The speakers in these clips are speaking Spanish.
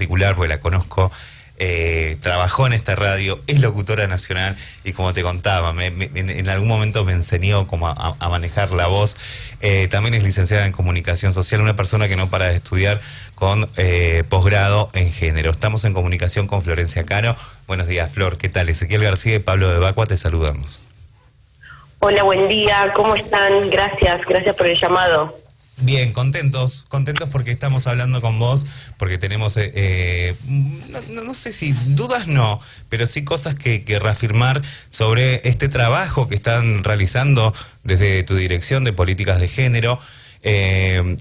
particular, porque la conozco, trabajó en esta radio, es locutora nacional y como te contaba, en algún momento me enseñó como a manejar la voz. También es licenciada en comunicación social, una persona que no para de estudiar con posgrado en género. Estamos en comunicación con Florencia Cano. Buenos días, Flor, ¿qué tal? Ezequiel García y Pablo de Bacua, te saludamos. Hola, buen día, ¿cómo están? Gracias por el llamado. Bien, contentos porque estamos hablando con vos, porque tenemos, no sé si dudas no, pero sí cosas que reafirmar sobre este trabajo que están realizando desde tu dirección de políticas de género,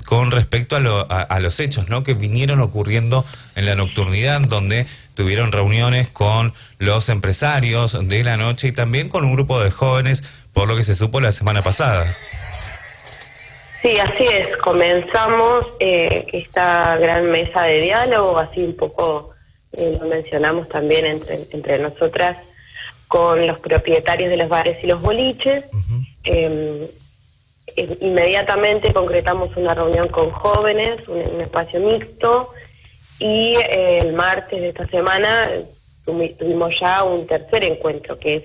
con respecto a los hechos, ¿no?, que vinieron ocurriendo en la nocturnidad, donde tuvieron reuniones con los empresarios de la noche y también con un grupo de jóvenes, por lo que se supo la semana pasada. Sí, así es. Comenzamos esta gran mesa de diálogo, así un poco lo mencionamos también entre nosotras, con los propietarios de los bares y los boliches. Inmediatamente concretamos una reunión con jóvenes, un espacio mixto, y el martes de esta semana tuvimos ya un tercer encuentro, que es,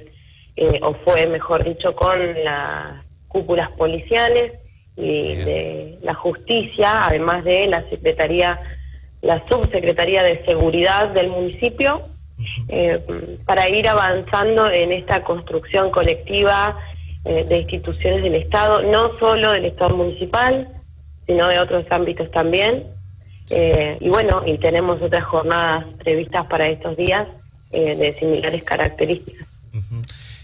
o fue, mejor dicho, con las cúpulas policiales y de la justicia, además de la subsecretaría de seguridad del municipio, para ir avanzando en esta construcción colectiva de instituciones del Estado, no solo del Estado municipal, sino de otros ámbitos también. Y bueno, y tenemos otras jornadas previstas para estos días de similares características.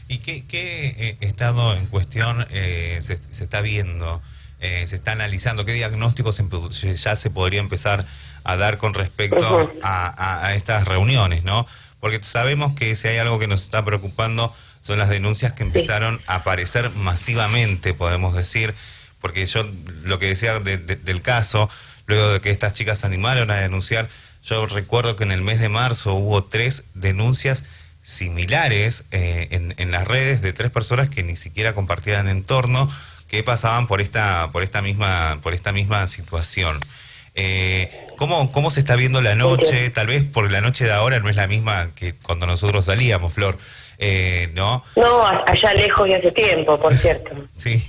¿Y qué estado en cuestión se está viendo? Se está analizando, ¿qué diagnósticos ya se podría empezar a dar con respecto a estas reuniones, ¿no? Porque sabemos que si hay algo que nos está preocupando son las denuncias que empezaron a aparecer masivamente, podemos decir, porque yo lo que decía del caso, luego de que estas chicas se animaron a denunciar, yo recuerdo que en el mes de marzo hubo 3 denuncias similares en las redes de 3 personas que ni siquiera compartían entorno, que pasaban por esta misma situación. ¿Cómo se está viendo la noche? Tal vez porque la noche de ahora no es la misma que cuando nosotros salíamos, Flor, ¿no? No, allá lejos y hace tiempo, por cierto. Sí.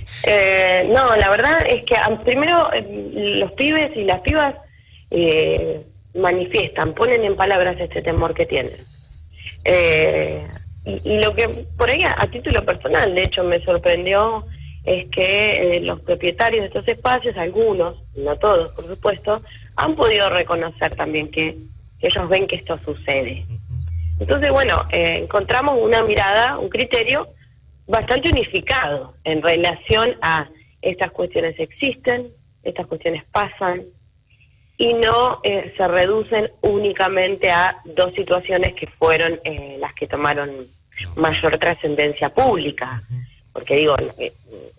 No, la verdad es que primero los pibes y las pibas manifiestan, ponen en palabras este temor que tienen. Y lo que por ahí a título personal, de hecho, me sorprendió es que los propietarios de estos espacios, algunos, no todos por supuesto, han podido reconocer también que ellos ven que esto sucede. Entonces, bueno, encontramos una mirada, un criterio bastante unificado en relación a estas cuestiones existen, estas cuestiones pasan, y no se reducen únicamente a 2 situaciones que fueron las que tomaron mayor trascendencia pública. Porque digo,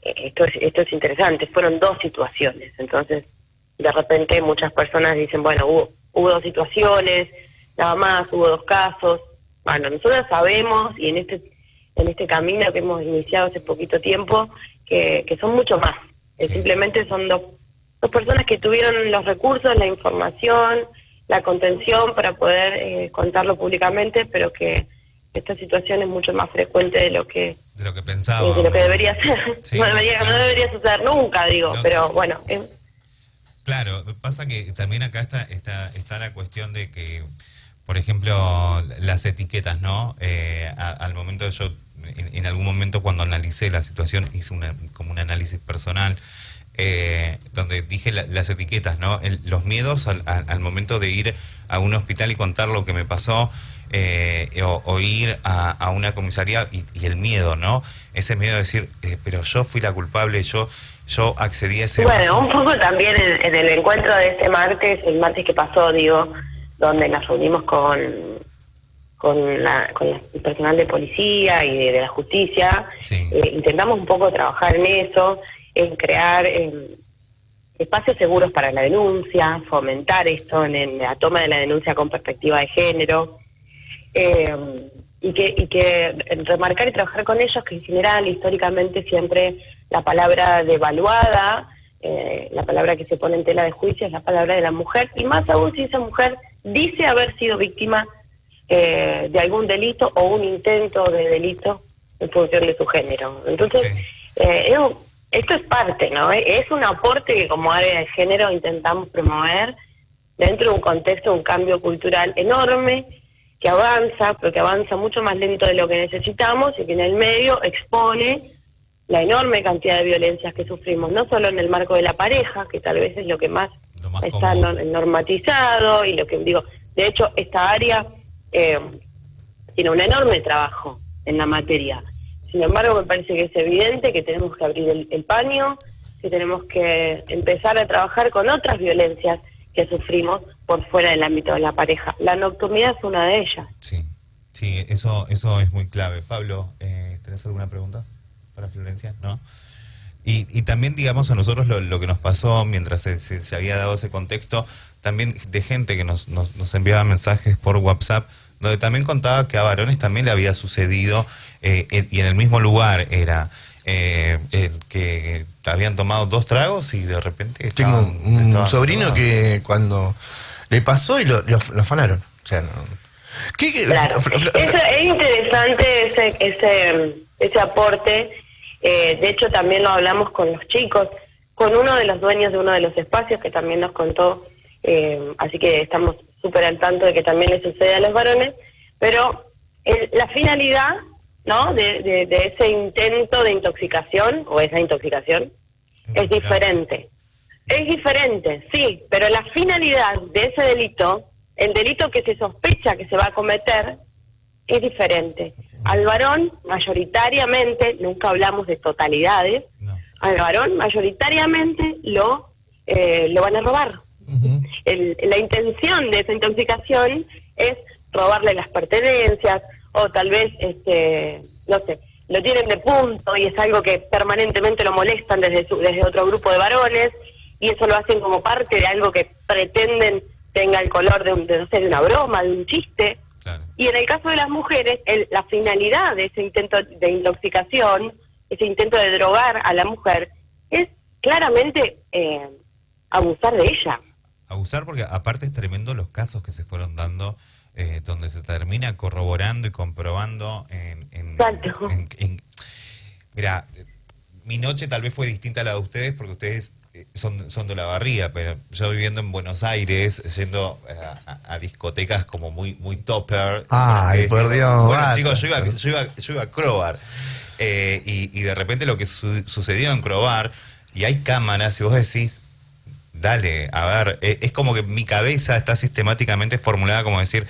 esto es interesante, fueron 2 situaciones, entonces de repente muchas personas dicen, bueno, hubo 2 situaciones, nada más, hubo 2 casos. Bueno, nosotros sabemos, y en este camino que hemos iniciado hace poquito tiempo, que son mucho más. Simplemente son dos personas que tuvieron los recursos, la información, la contención para poder contarlo públicamente, pero que esta situación es mucho más frecuente de lo que pensaba, de lo que debería ser. Sí, no debería suceder nunca, digo, pero bueno. Claro, pasa que también acá está la cuestión de que, por ejemplo, las etiquetas, ¿no? Al momento de yo, en algún momento cuando analicé la situación, hice como un análisis personal, donde dije las etiquetas, ¿no? Los miedos al momento de ir a un hospital y contar lo que me pasó, o ir a una comisaría y el miedo, ¿no? Ese miedo de decir, pero yo fui la culpable, yo accedí a ese... Bueno, un poco también en el encuentro de este martes, el martes que pasó, digo, donde nos reunimos con el personal de policía y de la justicia, sí. Intentamos un poco trabajar en eso, en crear espacios seguros para la denuncia, fomentar esto en la toma de la denuncia con perspectiva de género, y que remarcar y trabajar con ellos que en general, históricamente, siempre la palabra devaluada, la palabra que se pone en tela de juicio es la palabra de la mujer, y más aún si esa mujer dice haber sido víctima de algún delito o un intento de delito en función de su género. Entonces, esto es parte, ¿no? Es un aporte que como área de género intentamos promover dentro de un contexto, un cambio cultural enorme, que avanza, pero que avanza mucho más lento de lo que necesitamos y que en el medio expone la enorme cantidad de violencias que sufrimos, no solo en el marco de la pareja, que tal vez es lo que más está normatizado, y lo que digo, de hecho, esta área tiene un enorme trabajo en la materia. Sin embargo, me parece que es evidente que tenemos que abrir el paño, que tenemos que empezar a trabajar con otras violencias que sufrimos por fuera del ámbito de la pareja. La nocturnidad es una de ellas. Sí, eso es muy clave. Pablo, ¿tenés alguna pregunta para Florencia? ¿No? Y también, digamos, a nosotros lo que nos pasó mientras se había dado ese contexto, también de gente que nos enviaba mensajes por WhatsApp, donde también contaba que a varones también le había sucedido, y en el mismo lugar era que habían tomado 2 tragos y de repente tengo un sobrino que cuando le pasó y lo afanaron. O sea, no. Claro. Es interesante ese aporte. De hecho, también lo hablamos con los chicos, con uno de los dueños de uno de los espacios que también nos contó, así que estamos súper al tanto de que también le sucede a los varones, pero la finalidad, ¿no?, de ese intento de intoxicación, o esa intoxicación, es diferente. Es diferente, sí, pero la finalidad de ese delito, el delito que se sospecha que se va a cometer, es diferente. Al varón, mayoritariamente, nunca hablamos de totalidades, no. Al varón, mayoritariamente, lo van a robar. Uh-huh. La intención de esa intoxicación es robarle las pertenencias, o tal vez, no sé, lo tienen de punto y es algo que permanentemente lo molestan desde otro grupo de varones, y eso lo hacen como parte de algo que pretenden tenga el color de una broma, de un chiste. Claro. Y en el caso de las mujeres, la finalidad de ese intento de intoxicación, ese intento de drogar a la mujer, es claramente abusar de ella. Abusar, porque aparte es tremendo los casos que se fueron dando, donde se termina corroborando y comprobando Exacto. Mira, mi noche tal vez fue distinta a la de ustedes, porque ustedes son de la Barría, pero yo viviendo en Buenos Aires, yendo a discotecas como muy topper. Ay, por Dios. Bueno, chicos, yo iba a Crobar, y de repente lo que sucedió en Crobar, y hay cámaras, y vos decís, dale, a ver, es como que mi cabeza está sistemáticamente formulada como decir,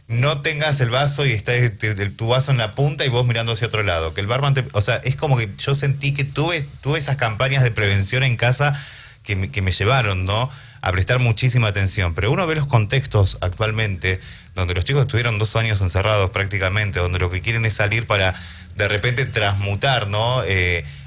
no tengas el vaso y está tu vaso en la punta y vos mirando hacia otro lado, que el barman o sea, es como que yo sentí que tuve esas campañas de prevención en casa que me llevaron, ¿no?, a prestar muchísima atención. Pero uno ve los contextos actualmente donde los chicos estuvieron 2 años encerrados prácticamente, donde lo que quieren es salir para de repente transmutar, ¿no?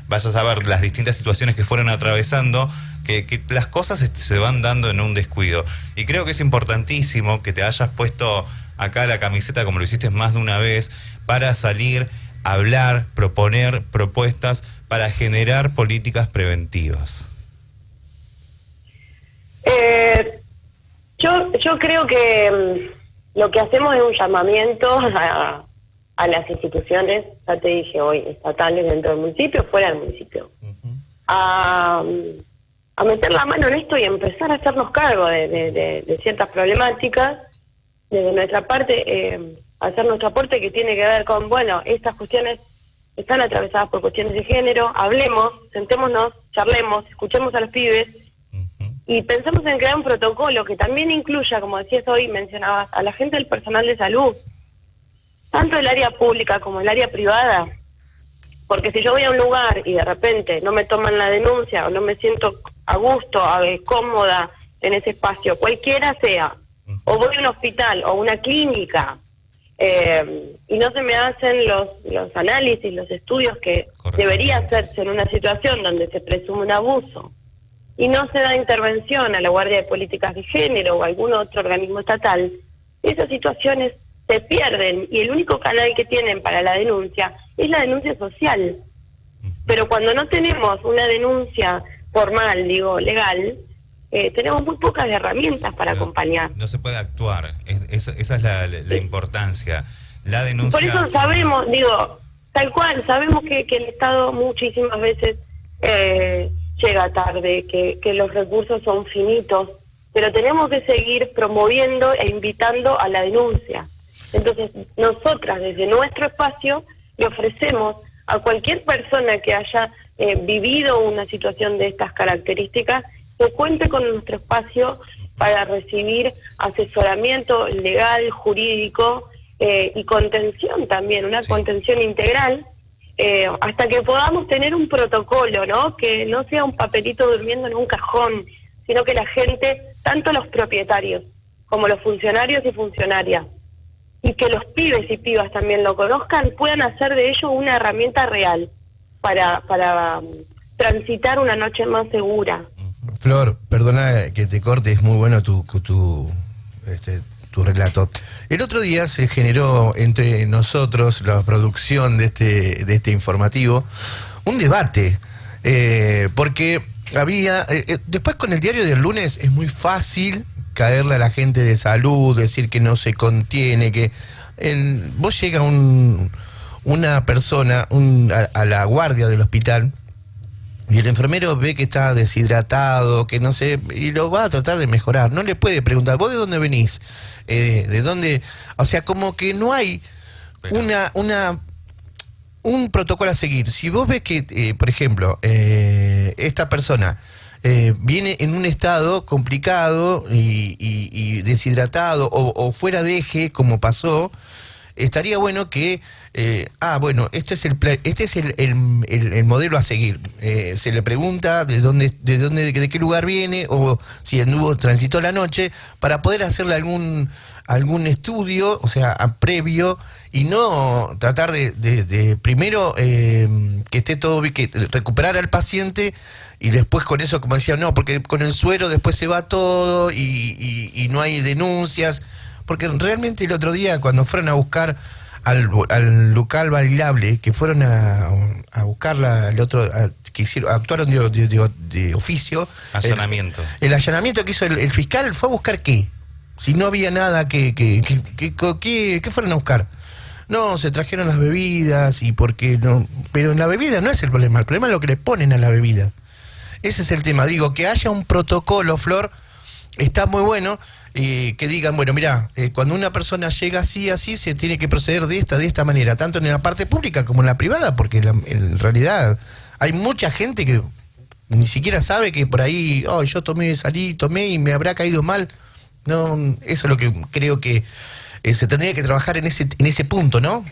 Vayas a ver las distintas situaciones que fueron atravesando, que las cosas se van dando en un descuido. Y creo que es importantísimo que te hayas puesto acá la camiseta, como lo hiciste más de una vez, para salir, hablar, proponer propuestas para generar políticas preventivas. Yo creo que lo que hacemos es un llamamiento a las instituciones, ya te dije hoy, estatales dentro del municipio, fuera del municipio, uh-huh, a meter la mano en esto y empezar a hacernos cargo de ciertas problemáticas. Desde nuestra parte, hacer nuestro aporte, que tiene que ver con, bueno, estas cuestiones están atravesadas por cuestiones de género, hablemos, sentémonos, charlemos, escuchemos a los pibes, uh-huh, y pensemos en crear un protocolo que también incluya, como decías hoy, mencionabas, a la gente del personal de salud, tanto el área pública como el área privada, porque si yo voy a un lugar y de repente no me toman la denuncia o no me siento a gusto, cómoda en ese espacio, cualquiera sea, o voy a un hospital o una clínica y no se me hacen los análisis, los estudios que debería hacerse en una situación donde se presume un abuso, y no se da intervención a la Guardia de Políticas de Género o a algún otro organismo estatal, esas situaciones se pierden, y el único canal que tienen para la denuncia es la denuncia social. Pero cuando no tenemos una denuncia formal, legal, tenemos muy pocas herramientas para acompañar. No se puede actuar, esa es la importancia. La denuncia... Por eso sabemos, tal cual, sabemos que el Estado muchísimas veces llega tarde, que los recursos son finitos, pero tenemos que seguir promoviendo e invitando a la denuncia. Entonces, nosotras desde nuestro espacio le ofrecemos a cualquier persona que haya vivido una situación de estas características que cuente con nuestro espacio para recibir asesoramiento legal, jurídico y contención también, una contención integral, hasta que podamos tener un protocolo, ¿no? Que no sea un papelito durmiendo en un cajón, sino que la gente, tanto los propietarios como los funcionarios y funcionarias, y que los pibes y pibas también lo conozcan, puedan hacer de ello una herramienta real para transitar una noche más segura. Flor, perdona que te corte, es muy bueno tu relato. El otro día se generó entre nosotros, la producción de este informativo, un debate, porque había, después con el diario del lunes es muy fácil caerle a la gente de salud, decir que no se contiene, que vos llega una persona a la guardia del hospital y el enfermero ve que está deshidratado, que no sé, y lo va a tratar de mejorar. No le puede preguntar, ¿vos de dónde venís? ¿De dónde? O sea, como que no hay un protocolo a seguir. Si vos ves que, por ejemplo, esta persona viene en un estado complicado y deshidratado o fuera de eje, como pasó, estaría bueno que bueno, este es el modelo a seguir. Se le pregunta de qué lugar viene o si transitó la noche, para poder hacerle algún estudio, o sea, previo, y no tratar de primero que esté todo bien, que recuperar al paciente y después con eso, como decía, no, porque con el suero después se va todo y no hay denuncias, porque realmente el otro día cuando fueron a buscar al local bailable, que fueron a buscarla, actuaron de oficio. Allanamiento. El allanamiento que hizo el fiscal fue a buscar ¿qué? Si no había nada ¿qué fueron a buscar? No, se trajeron las bebidas y porque no, pero en la bebida no es el problema es lo que le ponen a la bebida. Ese es el tema. Digo, que haya un protocolo, Flor, está muy bueno. Que digan, bueno, mirá, cuando una persona llega así, se tiene que proceder de esta manera, tanto en la parte pública como en la privada, porque en realidad hay mucha gente que ni siquiera sabe que por ahí, yo tomé y me habrá caído mal. No, eso es lo que creo que se tendría que trabajar en ese punto, ¿no?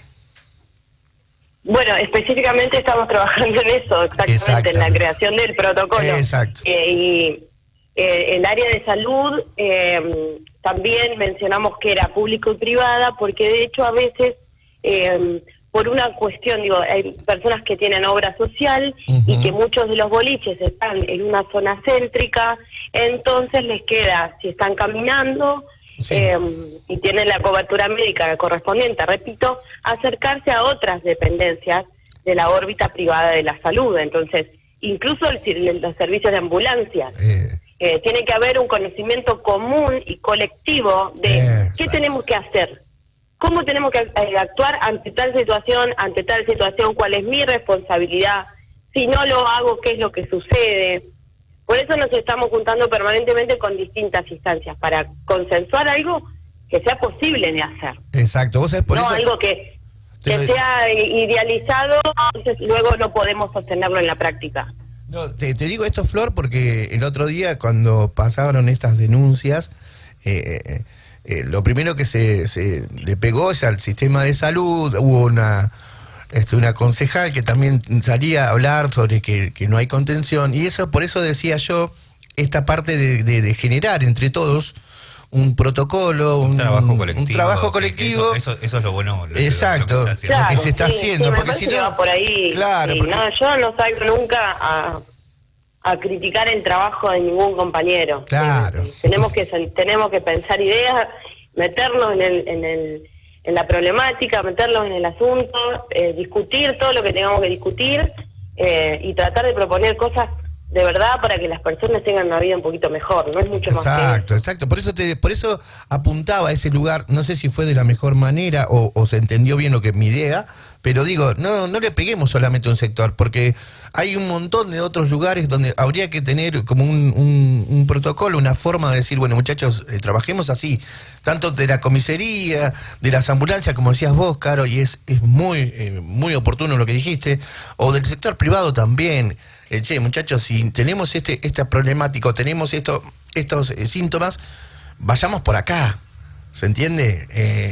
Bueno, específicamente estamos trabajando en eso, exactamente. En la creación del protocolo. Exacto. El área de salud también mencionamos que era público y privada, porque de hecho a veces por una cuestión, hay personas que tienen obra social y que muchos de los boliches están en una zona céntrica, entonces les queda, si están caminando y tienen la cobertura médica correspondiente, repito, acercarse a otras dependencias de la órbita privada de la salud. Entonces, incluso los servicios de ambulancia. Tiene que haber un conocimiento común y colectivo de qué tenemos que hacer, cómo tenemos que actuar ante tal situación, cuál es mi responsabilidad, si no lo hago, qué es lo que sucede. Por eso nos estamos juntando permanentemente con distintas instancias, para consensuar algo que sea posible de hacer. Exacto, vos sabés por eso... algo que sea idealizado, entonces luego no podemos sostenerlo en la práctica. No, te digo esto, Flor, porque el otro día cuando pasaron estas denuncias, lo primero que se le pegó es al sistema de salud. Hubo una concejal que también salía a hablar sobre que no hay contención, y eso, por eso decía yo, esta parte de generar entre todos un protocolo, un trabajo colectivo. Eso es lo bueno. Exacto, lo que se está haciendo. Porque si no, por ahí. Claro, porque... yo no salgo nunca a criticar el trabajo de ningún compañero. Claro. Tenemos que pensar ideas, meternos en la problemática, meternos en el asunto, discutir todo lo que tengamos que discutir y tratar de proponer cosas de verdad para que las personas tengan una vida un poquito mejor, no es mucho más que eso. Exacto. Por eso apuntaba a ese lugar, no sé si fue de la mejor manera o se entendió bien lo que es mi idea, pero digo, no le peguemos solamente a un sector, porque hay un montón de otros lugares donde habría que tener como un protocolo, una forma de decir, bueno, muchachos, trabajemos así, tanto de la comisaría, de las ambulancias, como decías vos, Caro, y es muy oportuno lo que dijiste, o del sector privado también. Che, muchachos, si tenemos esta problemática, tenemos estos síntomas, vayamos por acá, ¿se entiende?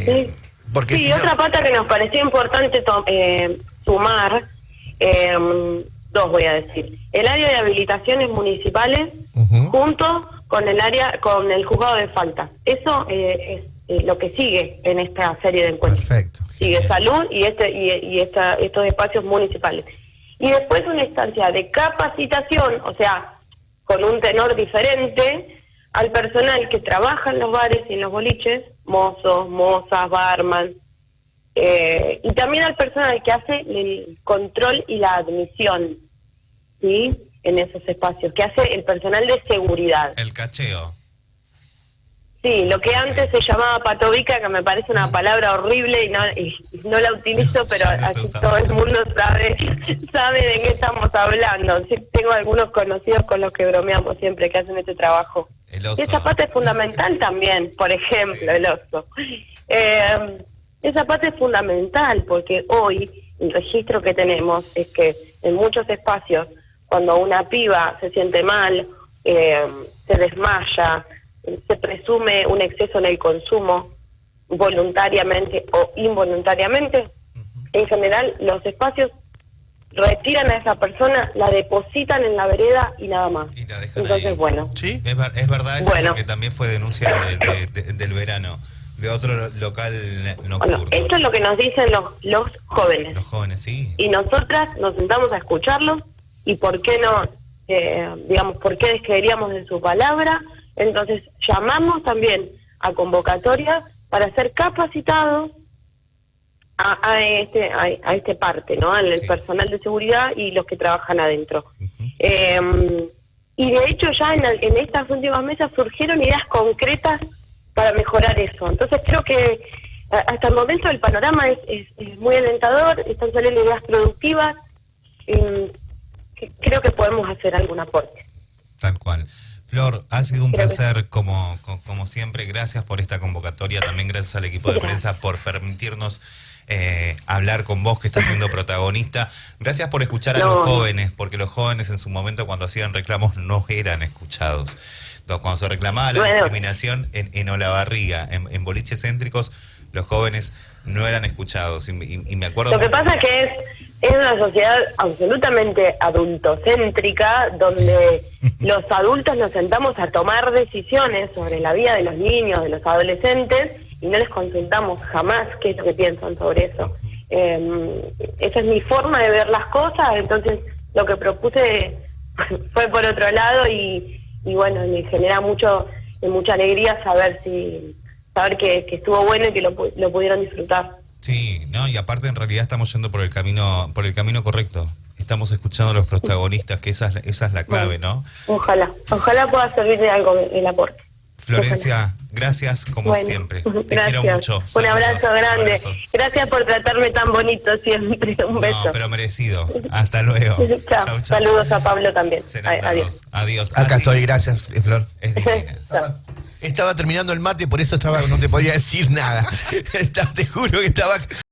Sí. Porque sí, si no... otra pata que nos pareció importante sumar, dos voy a decir, el área de habilitaciones municipales junto con el juzgado de falta. Eso es lo que sigue en esta serie de encuentros. Perfecto. Sigue salud y estos espacios municipales. Y después una instancia de capacitación, o sea, con un tenor diferente, al personal que trabaja en los bares y en los boliches, mozos, mozas, barman, y también al personal que hace el control y la admisión, ¿sí?, en esos espacios, que hace el personal de seguridad. El cacheo. Sí, lo que antes se llamaba patobica, que me parece una palabra horrible y no la utilizo, pero así todo el mundo sabe de qué estamos hablando. Sí, tengo algunos conocidos con los que bromeamos siempre que hacen este trabajo. El oso. Esa parte es fundamental también, por ejemplo, sí. El oso. Esa parte es fundamental porque hoy el registro que tenemos es que en muchos espacios, cuando una piba se siente mal, se desmaya, se presume un exceso en el consumo, voluntariamente o involuntariamente, en general los espacios retiran a esa persona, la depositan en la vereda y nada más. Y la dejan. Entonces, ahí. bueno. ¿Sí? Es verdad eso, bueno, porque también fue denuncia del verano, de otro local nocturno. Bueno, esto es lo que nos dicen los jóvenes. Los jóvenes, sí. Y nosotras nos sentamos a escucharlos y por qué no, por qué descreeríamos de su palabra. Entonces llamamos también a convocatoria para ser capacitados a este parte, ¿no? Al personal de seguridad y los que trabajan adentro. Y de hecho ya en estas últimas mesas surgieron ideas concretas para mejorar eso. Entonces creo que hasta el momento el panorama es muy alentador, están saliendo ideas productivas, creo que podemos hacer algún aporte. Tal cual. Flor, ha sido un placer como siempre. Gracias por esta convocatoria. También gracias al equipo de prensa por permitirnos hablar con vos, que estás siendo protagonista. Gracias por escuchar a los jóvenes, porque los jóvenes en su momento cuando hacían reclamos no eran escuchados. Entonces, cuando se reclamaba la discriminación en Olavarría, en boliches céntricos, los jóvenes no eran escuchados. Y me acuerdo... Lo que pasa que es una sociedad absolutamente adultocéntrica, donde los adultos nos sentamos a tomar decisiones sobre la vida de los niños, de los adolescentes, y no les consultamos jamás qué es lo que piensan sobre eso. Esa es mi forma de ver las cosas, entonces lo que propuse fue por otro lado y bueno, me genera mucha alegría saber que estuvo bueno y que lo pudieron disfrutar. Sí, no, y aparte en realidad estamos yendo por el camino correcto. Estamos escuchando a los protagonistas, que esa es la clave, ¿no? Ojalá pueda servir de algo el aporte. Florencia, gracias como siempre. Te quiero mucho. Un abrazo grande. Gracias por tratarme tan bonito siempre. Un beso. No, pero merecido. Hasta luego. Chao. Chau. Saludos a Pablo también. Adiós. Acá estoy, gracias, Flor. Es divina. Estaba terminando el mate, por eso no te podía decir nada. Te juro que estaba...